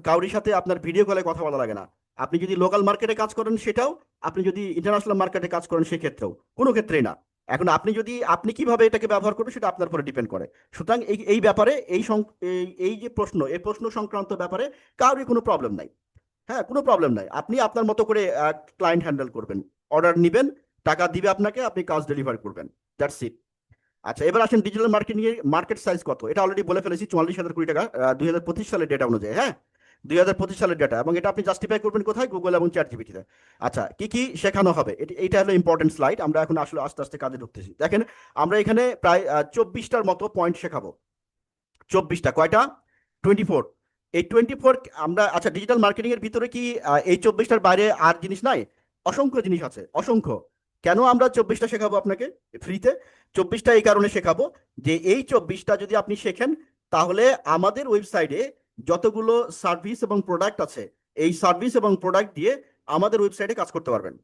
কাউরির সাথে আপনার ভিডিও কলে কথা বলা লাগে না। আপনি যদি লোকাল মার্কেটে কাজ করেন সেটাও, আপনি যদি ইন্টারন্যাশনাল মার্কেটে কাজ করেন সেক্ষেত্রেও, কোনো ক্ষেত্রেই না। এখন আপনি কিভাবে এটাকে ব্যবহার করবেন সেটা আপনার উপরে ডিপেন্ড করে। সুতরাং এই এই ব্যাপারে এই যে প্রশ্ন, এই প্রশ্ন সংক্রান্ত ব্যাপারে কারোরই কোনো প্রবলেম নাই। হ্যাঁ, কোনো প্রবলেম নাই, আপনি আপনার মতো করে ক্লায়েন্ট হ্যান্ডেল করবেন, অর্ডার নিবেন, টাকা দিবে আপনাকে, আপনি কাজ ডেলিভার করবেন, দ্যাটস ইট। আচ্ছা, এবার আসেন ডিজিটাল মার্কেটিং এর মার্কেট সাইজ কত, এটা অলরেডি বলে ফেলেছি, 44,000 কোটি টাকা 2025 সালের ডেটা অনুযায়ী। হ্যাঁ, 2025 সালের ডেটা, এবং এটা আপনি জাস্টিফাই করবেন কোথায়? গুগল এবং চ্যাট জিপিটিতে। আচ্ছা, কি কি শেখানো হবে, এটা হলো ইম্পর্টেন্ট স্লাইড। আমরা এখন আসলে আস্তে আস্তে কাজে ঢুকতেছি। দেখেন, আমরা এখানে প্রায় 24টার মতো পয়েন্ট শেখাবো। 24টা কয়টা? 24। এই 24 আমরা, আচ্ছা ডিজিটাল মার্কেটিং এর ভিতরে কি এই 24টার বাইরে আর জিনিস নাই? অসংখ্য জিনিস আছে, অসংখ্য। কেন আমরা 24টা শেখাবো আপনাকে ফ্রিতে? 24টা এই কারণে শেখাবো যে এই 24টা যদি আপনি শেখেন, তাহলে আমাদের ওয়েবসাইটে যতগুলো সার্ভিস এবং প্রোডাক্ট আছে, এই সার্ভিস এবং প্রোডাক্ট দিয়ে আমাদের ওয়েবসাইটে কাজ করতে পারবেন।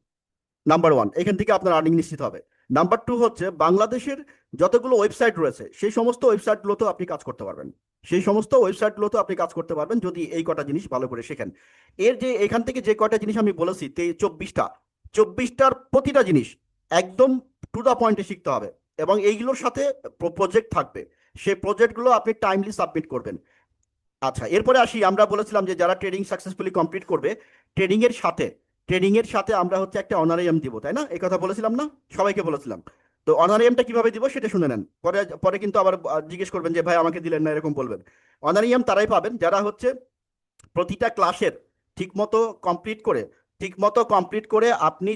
নাম্বার ওয়ান, এখান থেকে আপনার আর্নিং নিশ্চিত হবে। নাম্বার টু হচ্ছে বাংলাদেশের যতগুলো ওয়েবসাইট রয়েছে সেই সমস্ত ওয়েবসাইটগুলোতেও আপনি কাজ করতে পারবেন, সেই সমস্ত ওয়েবসাইটগুলোতেও আপনি কাজ করতে পারবেন যদি এই কটা জিনিস ভালো করে শেখেন। এর যে এখান থেকে যে কটা জিনিস আমি বলেছি 24টার প্রতিটা জিনিস একদম টু দা পয়েন্টে শিখতে হবে, এবং এইগুলোর সাথে প্রজেক্ট থাকবে, সেই প্রজেক্টগুলো আপনি টাইমলি সাবমিট করবেন। আচ্ছা, এরপরে আসি, আমরা বলেছিলাম যে যারা ট্রেডিং সাকসেসফুলি কমপ্লিট করবে, ট্রেডিং এর সাথে আমরা হচ্ছে একটা অনারিয়াম দিব, তাই না? এই কথা বলেছিলাম না? সবাইকে বলেছিলাম। তো অনারিয়ামটা কিভাবে দিব সেটা শুনে নেন, পরে পরে কিন্তু আবার জিজ্ঞেস করবেন যে ভাই আমাকে দিলেন না, এরকম বলবেন। অনারিয়াম তারাই পাবেন যারা হচ্ছে প্রতিটা ক্লাসের ঠিকমতো কমপ্লিট করে, আপনি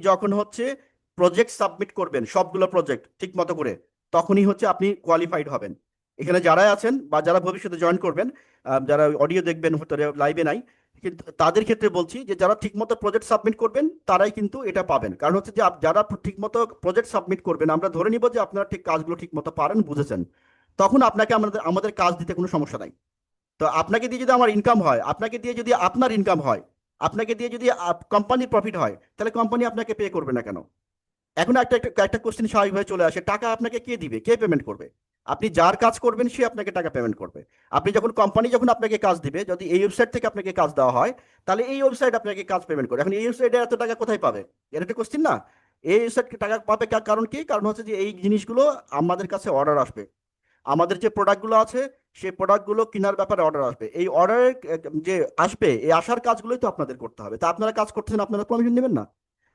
যখন হচ্ছে প্রজেক্ট সাবমিট করবেন, সবগুলো প্রজেক্ট ঠিকমতো করে, তখনই হচ্ছে আপনি কোয়ালিফাইড হবেন। এখানে যারা আছেন বা যারা ভবিষ্যতে জয়েন করবেন, যারা অডিও দেখবেন, হয়তো লাইভে নাই, কিন্তু তাদের ক্ষেত্রে বলছি যে যারা ঠিকমতো প্রজেক্ট সাবমিট করবেন তারাই কিন্তু এটা পাবেন। কারণ হচ্ছে যে যারা ঠিকমতো প্রজেক্ট সাবমিট করবেন, আমরা ধরে নিব যে আপনারা ঠিক কাজগুলো ঠিকমতো পারেন, বুঝেছেন, তখন আপনাকে আমাদের কাজ দিতে কোনো সমস্যা নাই। তো আপনাকে দিয়ে যদি আমার ইনকাম হয়, আপনাকে দিয়ে যদি আপনার ইনকাম হয়, আপনাকে দিয়ে যদি কোম্পানির প্রফিট হয়, তাহলে কোম্পানি আপনাকে পে করবে না কেন? এখন একটা কোশ্চেন স্বাভাবিকভাবে চলে আসে, টাকা আপনাকে কে দিবে, কে পেমেন্ট করবে? আপনি যার কাজ করবেন সে আপনাকে টাকা পেমেন্ট করবে। আপনি যখন কোম্পানি যখন আপনাকে কাজ দিবে, যদি এই ওয়েবসাইট থেকে আপনাকে কাজ দেওয়া হয়, তাহলে এই ওয়েবসাইট আপনাকে কাজ পেমেন্ট করে। এখন এই ওয়েবসাইটে এত টাকা কোথায় পাবে? এটা একটা কোশ্চেন না? এই ওয়েবসাইট টাকা পাবে কারণ কি? কারণ হচ্ছে যে এই জিনিসগুলো আমাদের কাছে অর্ডার আসবে, আমাদের যে প্রোডাক্টগুলো আছে সেই প্রোডাক্টগুলো কেনার ব্যাপারে অর্ডার আসবে, এই অর্ডারের যে আসবে, এই আসার কাজগুলোই তো আপনাদের করতে হবে। তা আপনারা কাজ করতেছেন, আপনারা কমিশন নেবেন না?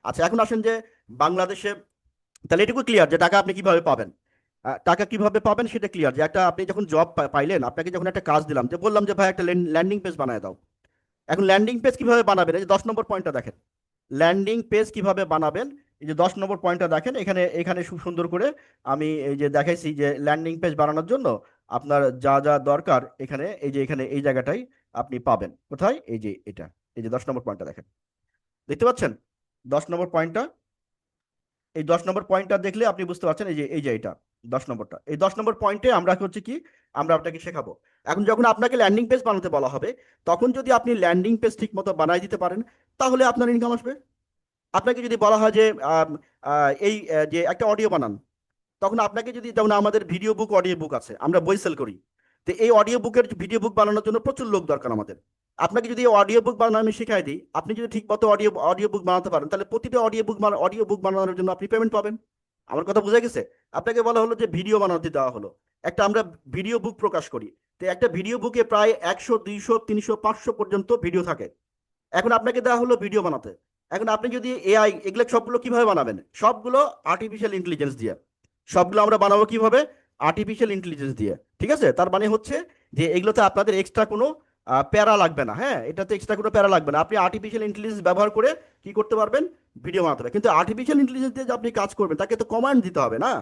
আচ্ছা, এখন আসেন যে বাংলাদেশে, তাহলে এটুকু ক্লিয়ার যে টাকা আপনি কিভাবে পাবেন। টাকা কিভাবে পাবেন সেটা ক্লিয়ার, যে একটা আপনি যখন জব পাইলেন, আপনাকে যখন একটা কাজ দিলাম, যে বললাম যে ভাই একটা ল্যান্ডিং পেজ বানায় দাও। এখন ল্যান্ডিং পেজ কিভাবে বানাবেন, এই যে 10 নম্বর পয়েন্টটা দেখেন, ল্যান্ডিং পেজ কিভাবে বানাবেন। এই যে 10 নম্বর পয়েন্টটা দেখেন, এখানে এখানে খুব সুন্দর করে আমি এই যে দেখাইছি যে ল্যান্ডিং পেজ বানানোর জন্য আপনার যা যা দরকার, এখানে এই যে এখানে এই জায়গাটাই আপনি পাবেন। কোথায়? এই যে এটা, এই যে 10 নম্বর পয়েন্টটা দেখেন, দেখতে পাচ্ছেন 10 নম্বর পয়েন্টটা? এই 10 নম্বর পয়েন্টটা দেখলে আপনি বুঝতে পারছেন, এই যে এটা 10 নম্বরটা, এই 10 নম্বর পয়েন্টে আমরা হচ্ছে কি, আমরা আপনাকে শেখাবো। এখন যখন আপনাকে ল্যান্ডিং পেজ বানাতে বলা হবে, তখন যদি আপনি ল্যান্ডিং পেজ ঠিক মতো বানাই দিতে পারেন, তাহলে আপনার ইনকাম আসবে। আপনাকে যদি বলা হয় যে যে একটা অডিও বানান, তখন আপনাকে যদি, যেমন আমাদের ভিডিও বুক, অডিও বুক আছে, আমরা বই সেল করি, তো এই অডিও বুকের ভিডিও বুক বানানোর জন্য প্রচুর লোক দরকার আমাদের। আপনাকে যদি অডিও বুক বানানো আমি শিখাই দিই, আপনি যদি ঠিক মতো অডিও বুক বানাতে পারেন, তাহলে প্রতিটা অডিও বুক বানানোর জন্য আপনি পেমেন্ট পাবেন। আমার কথা বোঝা গেছে? আপনাকে বলা হলো যে ভিডিও বানাতে দেওয়া হলো, একটা আমরা ভিডিও বুক প্রকাশ করি, তো একটা ভিডিও বুকে প্রায় 100 200 300 500 পর্যন্ত ভিডিও থাকে। এখন আপনাকে দেওয়া হলো ভিডিও বানাতে, এখন আপনি যদি এআই এগুলো সবগুলো কিভাবে বানাবেন? সবগুলো আর্টিফিশিয়াল ইন্টেলিজেন্স দিয়ে। সবগুলো আমরা বানাবো কিভাবে? আর্টিফিশিয়াল ইন্টেলিজেন্স দিয়ে। ঠিক আছে, তার মানে হচ্ছে যে এগুলোতে আপনাদের এক্সট্রা কোনো প্যারা লাগবে না। হ্যাঁ, এটাতে এক্সট্রা কোনো প্যারা লাগবে না। আপনি আর্টিফিশিয়াল ইন্টেলিজেন্স ব্যবহার করে কি করতে পারবেন? ভিডিও বানাতে পারবেন। কিন্তু আর্টিফিশিয়াল ইন্টেলিজেন্স দিয়ে যে আপনি কাজ করবেন, তাকে তো কমান্ড দিতে হবে না?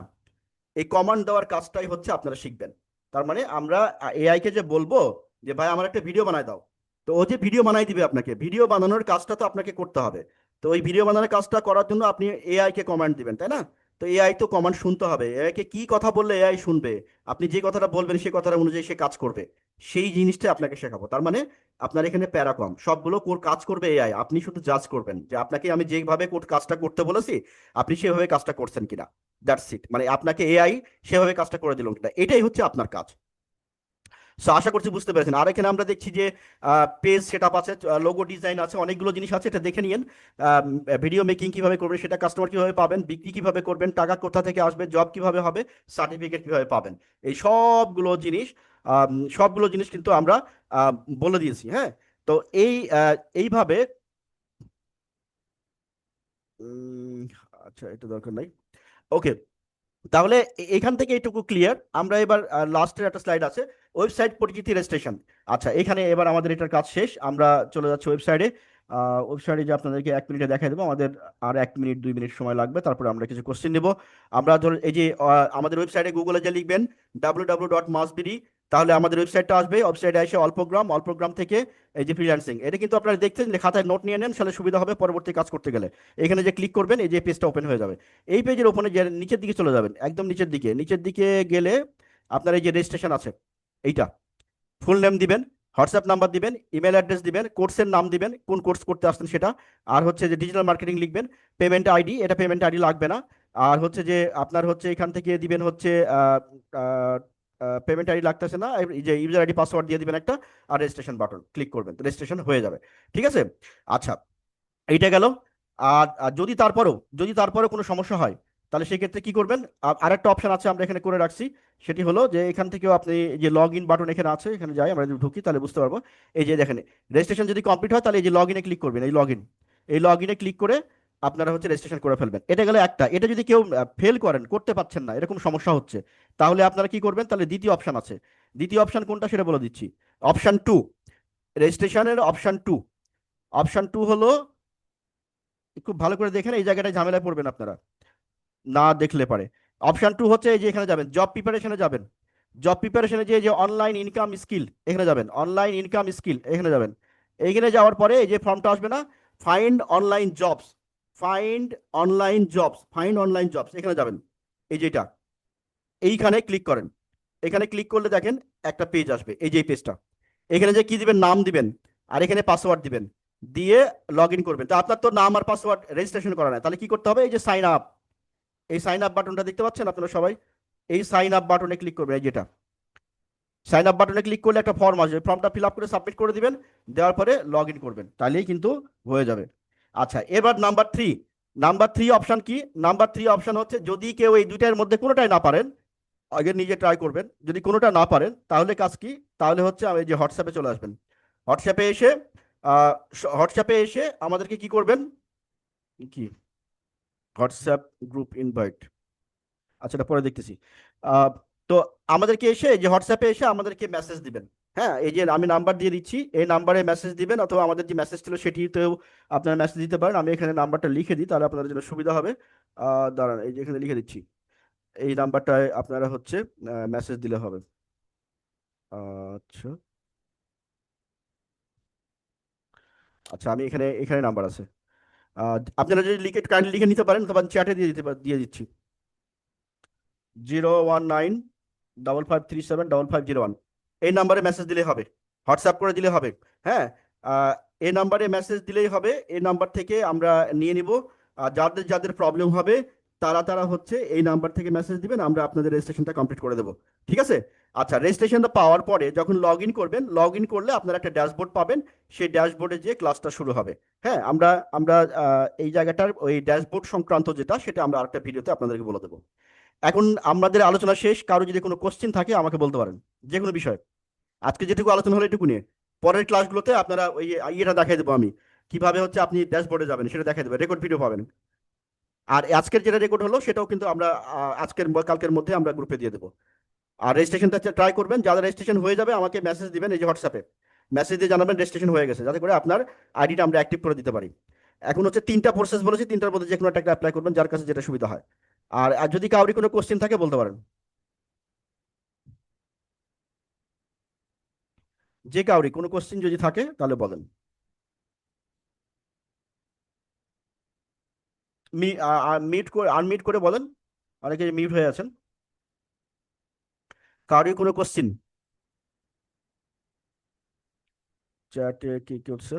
এই কমান্ড দেওয়ার কাজটাই হচ্ছে আপনারা শিখবেন। তার মানে আমরা এআই কে যে বলবো যে ভাই আমার একটা ভিডিও বানায় দাও, তো ও যে ভিডিও বানাই দিবে আপনাকে, ভিডিও বানানোর কাজটা তো আপনাকে করতে হবে। তো ওই ভিডিও বানানোর কাজটা করার জন্য আপনি এআই কে কমান্ড দিবেন, তাই না? তো এআই তো কমান্ড শুনতে হবে। এআই কে কি কথা বললে এআই শুনবে, আপনি যে কথাটা বলবেন সেই কথাটা অনুযায়ী সে কাজ করবে, সেই জিনিসটা আপনাকে শেখাবো। তার মানে আপনার এখানে প্যারা কম, সবগুলো কাজ করবে এআই। আপনি শুধু জাজ করবেন যে আপনাকে আমি যেভাবে কাজটা করতে বলেছি আপনি সেভাবে কাজটা করছেন কিনা। That's it. মানে আপনাকে এআই সেভাবে কাজটা করে দিল কিনা, এটাই হচ্ছে আপনার কাজ। সো আশা করছি বুঝতে পেরেছেন। আর এখানে আমরা দেখছি যে পেজ সেটআপ আছে, লোগো ডিজাইন আছে, অনেকগুলো জিনিস আছে, এটা দেখে নিন। ভিডিও মেকিং কিভাবে করবেন, সেটা কাস্টমার কিভাবে পাবেন, বিক্রি কিভাবে করবেন, টাকা কোথা থেকে আসবে, জব কিভাবে হবে, সার্টিফিকেট কিভাবে পাবেন, এই সবগুলো জিনিস কিন্তু আমরা আহ, বলে দিয়েছি। হ্যাঁ, তো এইভাবে উম, আচ্ছা, এটা দরকার নাই। ওকে, তাহলে এখান থেকে এটুকু ক্লিয়ার। আমরা এবার লাস্টের একটা স্লাইড আছে, ওয়েবসাইট পরিচিতি রেজিস্ট্রেশন। আচ্ছা, এখানে এবার আমাদের এটার কাজ শেষ, আমরা চলে যাচ্ছি ওয়েবসাইটে। ওয়েবসাইটে যে আপনাদেরকে 1 মিনিটে দেখাই দেবো, আমাদের আর 1 মিনিট 2 মিনিট সময় লাগবে, তারপরে আমরা কিছু কোশ্চেন নেব। আমরা ধর এই যে আমাদের ওয়েবসাইটে গুগলে যে লিখবেন www.masbiri, তাহলে আমাদের ওয়েবসাইটটা আসবে। ওয়েবসাইটে এসে অল্পগ্রাম থেকে এই যে ফ্রিল্যান্সিং, এটা কিন্তু আপনারা দেখছেন যে খাতায় নোট নিয়ে নেন, তাহলে সুবিধা হবে পরবর্তী কাজ করতে গেলে। এখানে যে ক্লিক করবেন, এই যে পেজটা ওপেন হয়ে যাবে। এই পেজের ওপরে যে নিচের দিকে চলে যাবেন, একদম নিচের দিকে গেলে আপনার এই যে রেজিস্ট্রেশন আছে, এইটা ফুল নেম দিবেন, হোয়াটসঅ্যাপ নাম্বার দিবেন, ইমেল অ্যাড্রেস দিবেন, কোর্সের নাম দিবেন, কোন কোর্স করতে আসছেন সেটা, আর হচ্ছে যে ডিজিটাল মার্কেটিং লিখবেন, পেমেন্ট আইডি, এটা পেমেন্ট আইডি লাগবে না। আর হচ্ছে যে আপনার হচ্ছে এখান থেকে দিবেন হচ্ছে পেমেন্ট আইডি লাগতেছে না, এই যে ইউজার আইডি পাসওয়ার্ড দিয়ে দিবেন একটা, আর রেজিস্ট্রেশন বাটন ক্লিক করবেন, রেজিস্ট্রেশন হয়ে যাবে। ঠিক আছে, আচ্ছা, এইটা গেল। আর যদি তারপরেও কোনো সমস্যা হয়, তাহলে সেই ক্ষেত্রে কি করবেন? আরেকটা অপশন আছে, আমরা এখানে করে রাখছি। সেটি হলো যে এখান থেকেও আপনি যে লগ ইন বাটন এখানে আছে, এখানে যাই, আমরা যদি ঢুকি তাহলে বুঝতে পারবো। এই যে দেখেন, রেজিস্ট্রেশন যদি কমপ্লিট হয় তাহলে এই যে লগ ইনে ক্লিক করবেন, এই লগ ইনে ক্লিক করে আপনারা হচ্ছে রেজিস্ট্রেশন করে ফেলবেন। এটা গেলে একটা। এটা যদি কেউ ফেল করেন, করতে পারছেন না, এরকম সমস্যা হচ্ছে, তাহলে আপনারা কি করবেন? তাহলে দ্বিতীয় অপশন আছে। দ্বিতীয় অপশন কোনটা সেটা বলে দিচ্ছি। অপশন টু, রেজিস্ট্রেশনের অপশন টু হলো, খুব ভালো করে দেখেন, এই জায়গাটায় ঝামেলায় পড়বেন আপনারা না দেখলে পারে। অপশন টু হচ্ছে এই যে এখানে যাবেন, জব প্রিপারেশনে যাবেন। জব প্রিপারেশনে যে যে অনলাইন ইনকাম স্কিল, এখানে যাবেন, অনলাইন ইনকাম স্কিল এখানে যাবেন। এইখানে যাওয়ার পরে এই যে ফর্মটা আসবে না, find online jobs, find online jobs এখানে যাবেন। এই যেটা, এইখানে ক্লিক করেন। এখানে ক্লিক করলে দেখেন একটা পেজ আসবে, এই যে এই পেজটা। এখানে যে কি দিবেন, নাম দিবেন, আর এখানে পাসওয়ার্ড দিবেন, দিয়ে লগ ইন করবেন। তো আপনার তো নাম আর পাসওয়ার্ড রেজিস্ট্রেশন করা নাই, তাহলে কি করতে হবে? এই যে সাইন আপ, এই সাইন আপ বাটনটা দেখতে পাচ্ছেন আপনারা সবাই, এই সাইন আপ বাটনে ক্লিক করবেন। এই যেটা সাইন আপ বাটনে ক্লিক করলে একটা ফর্ম আসবে, ফর্মটা ফিল আপ করে সাবমিট করে দিবেন, দেওয়ার পরে লগ ইন করবেন, তাহলেই কিন্তু হয়ে যাবে। আচ্ছা, এবার নাম্বার থ্রি অপশন কি? নাম্বার 3 অপশন হচ্ছে, যদি কেউ এই দুইটার মধ্যে কোনোটাই না পারেন, আগে নিজে ট্রাই করবেন। যদি কোনোটা না পারেন তাহলে কাজ কি? তাহলে হচ্ছে এই যে হোয়াটসঅ্যাপে চলে আসবেন। হোয়াটসঅ্যাপে এসে আমাদেরকে কি করবেন? কি, হোয়াটসঅ্যাপ গ্রুপ ইনভাইট, আচ্ছা এটা পরে দেখতেছি। আহ, তো আমাদেরকে এসে যে হোয়াটসঅ্যাপে এসে আমাদেরকে মেসেজ দিবেন। হ্যাঁ, এই যে আমি নাম্বার দিয়ে দিচ্ছি, এই নাম্বারে মেসেজ দিবেন, অথবা আমাদের যে মেসেজ ছিল সেটিতেও আপনারা মেসেজ দিতে পারেন। আমি এখানে নাম্বারটা লিখে দিই, তাহলে আপনাদের জন্য সুবিধা হবে। দাঁড়ান, এই যে এখানে লিখে দিচ্ছি, এই নাম্বারটায় আপনারা হচ্ছে মেসেজ দিলে হবে। আচ্ছা, আচ্ছা, আমি এখানে এখানে নাম্বার আছে। আপনারা যদি কাইন্ডলি লিখে নিতে পারেন, তখন চ্যাটে দিয়ে দিচ্ছি। 01955375501, এই নাম্বারে মেসেজ দিলেই হবে, হোয়াটসঅ্যাপ করে দিলে হবে। হ্যাঁ, আহ, এই নাম্বারে মেসেজ দিলেই হবে। এই নাম্বার থেকে আমরা নিয়ে নিব। যাদের যাদের প্রবলেম হবে তারা হচ্ছে এই নাম্বার থেকে মেসেজ দিবেন, আমরা আপনাদের রেজিস্ট্রেশনটা কমপ্লিট করে দেবো। ঠিক আছে, আচ্ছা, রেজিস্ট্রেশনটা পাওয়ার পরে যখন লগ ইন করবেন, লগ ইন করলে আপনারা একটা ড্যাশবোর্ড পাবেন, সেই ড্যাশবোর্ডে যে ক্লাসটা শুরু হবে। হ্যাঁ, আমরা আমরা এই জায়গাটার ওই ড্যাশবোর্ড সংক্রান্ত যেটা, সেটা আমরা আরেকটা ভিডিওতে আপনাদেরকে বলে দেবো। এখন আমাদের আলোচনা শেষ, কারো যদি কোনো কোশ্চেন থাকে আমাকে বলতে পারেন, যে কোনো বিষয়। আজকে যেটুকু আলোচনা হলো এটুকু নিয়ে, পরের ক্লাসগুলোতে আপনারা ওই ইয়েটা দেখাই দেবো আমি, কিভাবে হচ্ছে আপনি ড্যাশবোর্ডে যাবেন সেটা দেখাই দেবে, রেকর্ড ভিডিও পাবেন। আর আজকের যেটা রেকর্ড হলো সেটাও কিন্তু আমরা আজকের কালকের মধ্যে আমরা গ্রুপে দিয়ে দেবো। আর রেজিস্ট্রেশনটা ট্রাই করবেন, যাদের রেজিস্ট্রেশন হয়ে যাবে আমাকে মেসেজ দিবেন এই যে হোয়াটসঅ্যাপে, মেসেজ দিয়ে জানাবেন রেজিস্ট্রেশন হয়ে গেছে, যাতে করে আপনার আইডিটা আমরা অ্যাক্টিভ করে দিতে পারি। এখন হচ্ছে 3টা প্রসেস বলেছি, 3টার মধ্যে যে কোনো একটা অ্যাপ্লাই করবেন যার কাছে যেটা সুবিধা হয়। আর যদি কাউরি কোনো কোশ্চেন থাকে বলতে পারেন, যে কাউরি কোনো কোশ্চেন যদি থাকে তাহলে বলেন। মিট করে আনমিট করে বলেন, অনেকে মিউট হয়ে আছেন। কাউরি কোনো কোশ্চেন চ্যাটে কি করছে?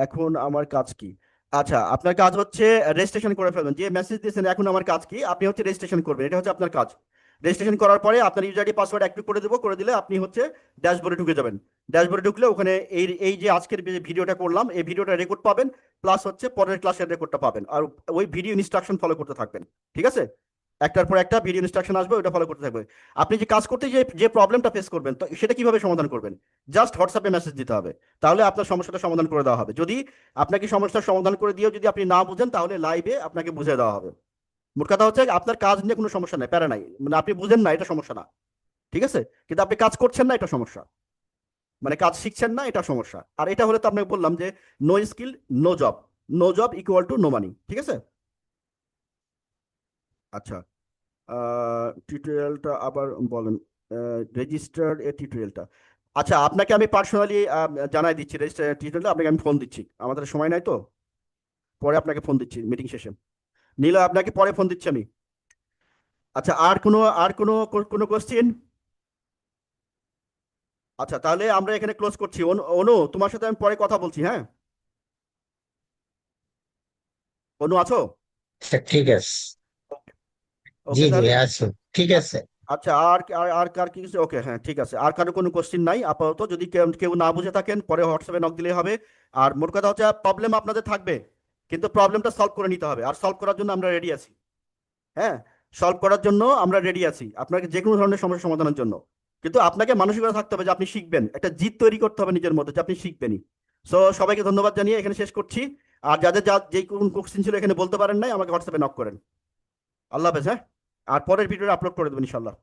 এখন আমার কাজ কি? আচ্ছা, আপনার কাজ হচ্ছে রেজিস্ট্রেশন করে ফেলবেন। যে মেসেজ দিয়েছেন এখন আমার কাজ কি, আপনি হচ্ছে রেজিস্ট্রেশন করবেন, এটা হচ্ছে আপনার কাজ। রেজিস্ট্রেশন করার পরে আপনার ইউজার আইডি পাসওয়ার্ড অ্যাক্টিভ করে দেবো, করে দিলে আপনি হচ্ছে ড্যাশবোর্ডে ঢুকে যাবেন। ড্যাশবোর্ডে ঢুকলে ওখানে এই এই যে আজকের যে ভিডিওটা করলাম এই ভিডিওটা রেকর্ড পাবেন, প্লাস হচ্ছে পরের ক্লাসের রেকর্ডটা পাবেন, আর ওই ভিডিও ইনস্ট্রাকশন ফলো করতে থাকবেন। ঠিক আছে, একটার পর একটা ভিডিও ইনস্ট্রাকশন আসবে, ওটা ফলো করতে থাকবে। আপনি যে কাজ করতে যে যে প্রবলেমটা ফেস করবেন তো সেটা কিভাবে সমাধান করবেন, জাস্ট হোয়াটসঅ্যাপে মেসেজ দিতে হবে, তাহলে আপনার সমস্যাটা সমাধান করে দেওয়া হবে। যদি আপনাকে সমস্যার সমাধান করে দিয়েও যদি আপনি না বুঝেন তাহলে লাইভে আপনাকে বুঝিয়ে দেওয়া হবে। মোট কথা হচ্ছে আপনার কাজ নিয়ে কোনো সমস্যা নাই, প্যারা নাই, মানে আপনি বুঝেন না এটা সমস্যা না, ঠিক আছে, কিন্তু আপনি কাজ করছেন না এটা সমস্যা, মানে কাজ শিখছেন না এটা সমস্যা। আর এটা হলে তো আপনাকে বললাম যে no skill no job, no job equal to no money, ঠিক আছে। আচ্ছা, টিউটোরিয়ালটা আবার বলেন, রেজিস্টার্ড এ টিউটোরিয়ালটা। আচ্ছা, আপনাকে আমি পার্সোনালি জানাই দিচ্ছি রেজিস্টার টিউটোরিয়ালটা, আপনাকে আমি ফোন দিচ্ছি, আমাদের সময় নাই তো, পরে আপনাকে ফোন দিচ্ছি মিটিং শেষে। নীলা আপনাকে পরে ফোন দিচ্ছি আমি। আচ্ছা, আর কোনো কোনো কোশ্চেন? আচ্ছা, তাহলে আমরা এখানে ক্লোজ করছি। অনু, তোমার সাথে আমি পরে কথা বলছি, হ্যাঁ? অনু আছো? আচ্ছা, ঠিক আছে। জি ওকে জি তাহলে। আছি। ঠিক আছে। আচ্ছা, আর আর আর কার কি কিছু? ওকে, হ্যাঁ ঠিক আছে, আর কারো কোনো কোশ্চেন নাই আপাতত। যদি কেউ কেউ না বুঝে থাকেন পরে হোয়াটসঅ্যাপে নক দিলেই হবে। আর মোট কথা হচ্ছে প্রবলেম আপনাদের থাকবে, কিন্তু প্রবলেমটা সলভ করে নিতে হবে, আর সলভ করার জন্য আমরা রেডি আছি। হ্যাঁ, সলভ করার জন্য আমরা রেডি আছি, আপনাকে যে কোনো ধরনের সমস্যা সমাধানের জন্য। কিন্তু আপনাকে মানসিকতা থাকতে হবে যে আপনি শিখবেন, একটা জিদ তৈরি করতে হবে নিজের মধ্যে যে আপনি শিখবেনই। সো সবাইকে ধন্যবাদ জানিয়ে এখানে শেষ করছি। আর যাদের যা যেই কোন কোশ্চেন ছিল এখানে বলতে পারেন নাই, আমাকে হোয়াটসঅ্যাপে নক করেন। আল্লাহ হাফেজ, হ্যাঁ। আর পরের ভিডিওটা আপলোড করে দেবেন ইনশাল্লাহ।